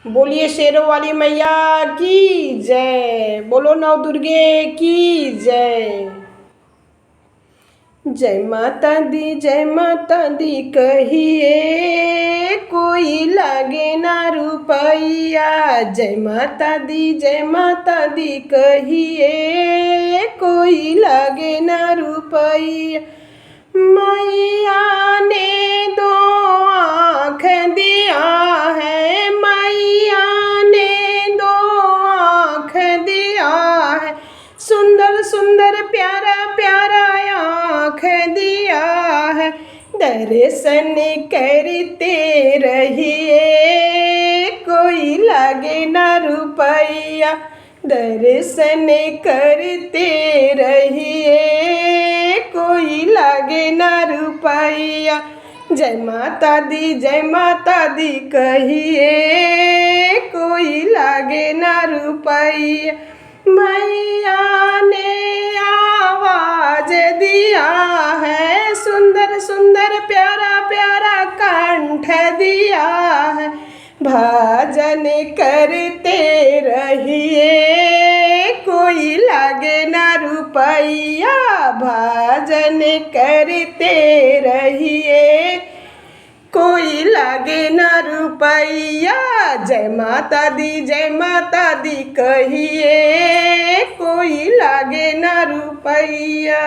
बोलिए शेरों वाली मैया की जय। बोलो नौ दुर्गे की जय। जय माता दी कहिए कोई लागे ना रुपैया। जय माता दी कहिए कोई लागे ना रुपैया। मैया ने दो आँख दिया है, मैया ने दो आँख दिया है, सुंदर सुंदर प्यारा प्यारा आँख दिया है। दर्शन करते रहिए कोई लागे ना रुपैया। दर्शन करते रहिए कोई लागे ना रुपैया। जय माता दी कहिए कोई लागे ना रुपैया। मैया ने आवाज दिया है, सुंदर सुंदर प्यारा प्यारा कंठ दिया है। भजन करते रहिए कोई लागे ना रुपैया। भजन करते रहिए कोई लागे ना रुपैया। जय माता दी कहिए कोई लागे ना रुपैया।